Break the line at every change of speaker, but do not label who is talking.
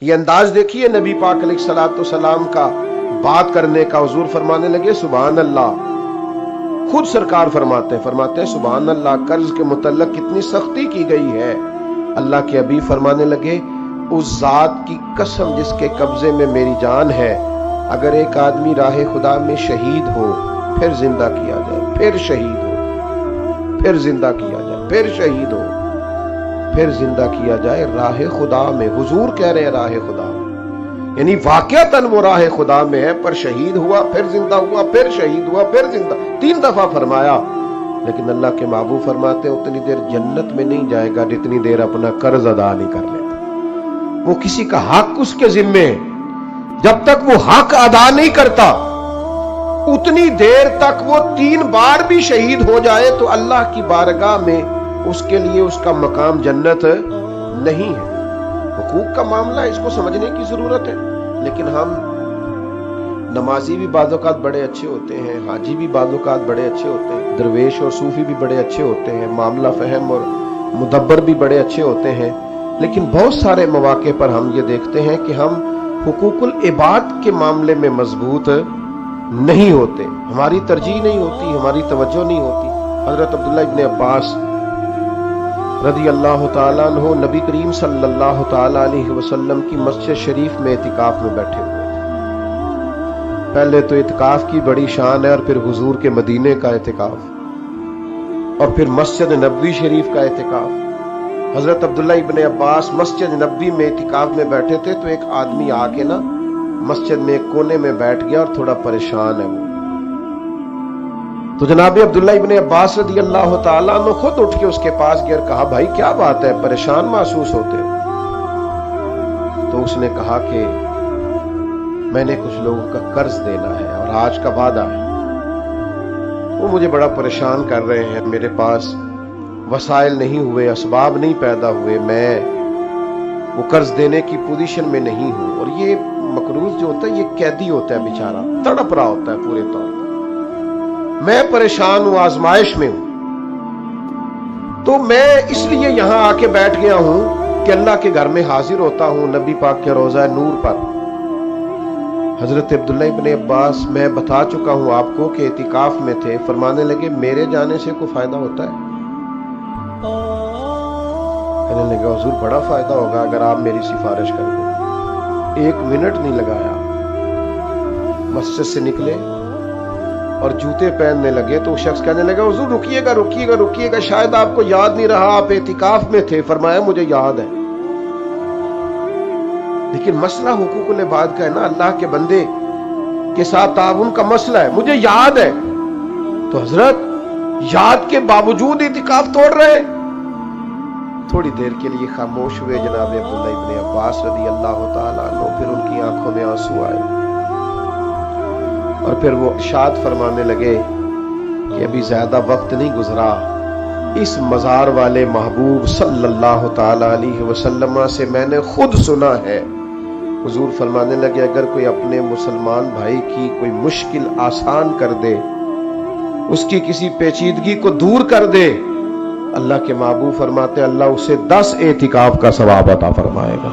یہ انداز دیکھیے نبی پاک علیہ الصلوۃ والسلام کا بات کرنے کا۔ حضور فرمانے لگے سبحان اللہ، خود سرکار فرماتے ہیں سبحان اللہ، قرض کے متعلق کتنی سختی کی گئی ہے۔ اللہ کے حبیب فرمانے لگے اس ذات کی قسم جس کے قبضے میں میری جان ہے، اگر ایک آدمی راہ خدا میں شہید ہو، پھر زندہ کیا جائے، پھر شہید ہو، پھر زندہ کیا جائے، پھر شہید ہو، پھر زندہ کیا جائے راہ خدا میں۔ حضور کہہ رہے ہیں راہ خدا میں، یعنی واقعتاً وہ راہ خدا میں ہے، پر شہید ہوا، پھر زندہ ہوا، پھر شہید ہوا، پھر زندہ، 3 دفعہ فرمایا۔ لیکن اللہ کے محبوب فرماتے ہیں اتنی دیر جنت میں نہیں جائے گا جتنی دیر اپنا قرض ادا نہیں کر لیتا۔ وہ کسی کا حق اس کے ذمے، جب تک وہ حق ادا نہیں کرتا اتنی دیر تک وہ 3 بار بھی شہید ہو جائے تو اللہ کی بارگاہ میں اس کے لیے اس کا مقام جنت نہیں ہے۔ حقوق کا معاملہ ہے، اس کو سمجھنے کی ضرورت ہے۔ لیکن ہم نمازی بھی بعض اوقات بڑے اچھے ہوتے ہیں، حاجی بھی بعض اوقات بڑے اچھے ہوتے ہیں، درویش اور صوفی بھی بڑے اچھے ہوتے ہیں، معاملہ فہم اور مدبر بھی بڑے اچھے ہوتے ہیں، لیکن بہت سارے مواقع پر ہم یہ دیکھتے ہیں کہ ہم حقوق العباد کے معاملے میں مضبوط نہیں ہوتے، ہماری ترجیح نہیں ہوتی، ہماری توجہ نہیں ہوتی۔ حضرت عبداللہ ابن عباس رضی اللہ تعالیٰ عنہ نبی کریم صلی اللہ تعالیٰ علیہ وسلم کی مسجد شریف میں اعتکاف میں بیٹھے ہوئے تھے۔ پہلے تو اعتکاف کی بڑی شان ہے، اور پھر حضور کے مدینے کا اعتکاف، اور پھر مسجد نبوی شریف کا اعتکاف۔ حضرت عبداللہ ابن عباس مسجد نبوی میں اعتکاف میں بیٹھے تھے تو ایک آدمی آ کے نا مسجد میں ایک کونے میں بیٹھ گیا اور تھوڑا پریشان ہے وہ۔ تو جناب عبداللہ ابن عباس رضی اللہ تعالیٰ عنہ خود اٹھ کے اس کے پاس گیا اور کہا بھائی کیا بات ہے، پریشان محسوس ہوتے ہو؟ تو اس نے کہا کہ میں نے کچھ لوگوں کا قرض دینا ہے اور آج کا وعدہ ہے، وہ مجھے بڑا پریشان کر رہے ہیں، میرے پاس وسائل نہیں ہوئے، اسباب نہیں پیدا ہوئے، میں وہ قرض دینے کی پوزیشن میں نہیں ہوں۔ اور یہ مقروض جو ہوتا ہے یہ قیدی ہوتا ہے، بیچارہ تڑپ رہا ہوتا ہے پورے طور پر، میں پریشان ہوں، آزمائش میں ہوں، تو میں اس لیے یہاں آ کے بیٹھ گیا ہوں کہ اللہ کے گھر میں حاضر ہوتا ہوں نبی پاک کے روضہ نور پر۔ حضرت عبداللہ ابن عباس میں بتا چکا ہوں آپ کو کہ اعتکاف میں تھے، فرمانے لگے میرے جانے سے کوئی فائدہ ہوتا ہے؟ کہنے لگا حضور بڑا فائدہ ہوگا اگر آپ میری سفارش کر دیں۔ 1 منٹ نہیں لگایا، مسجد سے نکلے اور جوتے پہننے لگے تو شخص کہنے لگا حضور رکیے گا رکیے گا رکیے گا، شاید آپ کو یاد نہیں رہا آپ اعتکاف میں تھے۔ فرمایا مجھے یاد ہے، لیکن مسئلہ حقوق العباد کا ہے نا، اللہ کے بندے کے ساتھ تعاون کا مسئلہ ہے، مجھے یاد ہے۔ تو حضرت یاد کے باوجود اعتکاف توڑ رہے۔ تھوڑی دیر کے لیے خاموش ہوئے جناب عبداللہ ابن عباس رضی اللہ تعالیٰ عنہ، پھر ان کی آنکھوں میں آنسو آئے اور پھر وہ ارشاد فرمانے لگے کہ ابھی زیادہ وقت نہیں گزرا، اس مزار والے محبوب صلی اللہ تعالیٰ علیہ وسلم سے میں نے خود سنا ہے۔ حضور فرمانے لگے اگر کوئی اپنے مسلمان بھائی کی کوئی مشکل آسان کر دے، اس کی کسی پیچیدگی کو دور کر دے، اللہ کے محبوب فرماتے ہیں اللہ اسے 10 اعتکاف کا ثواب عطا فرمائے گا۔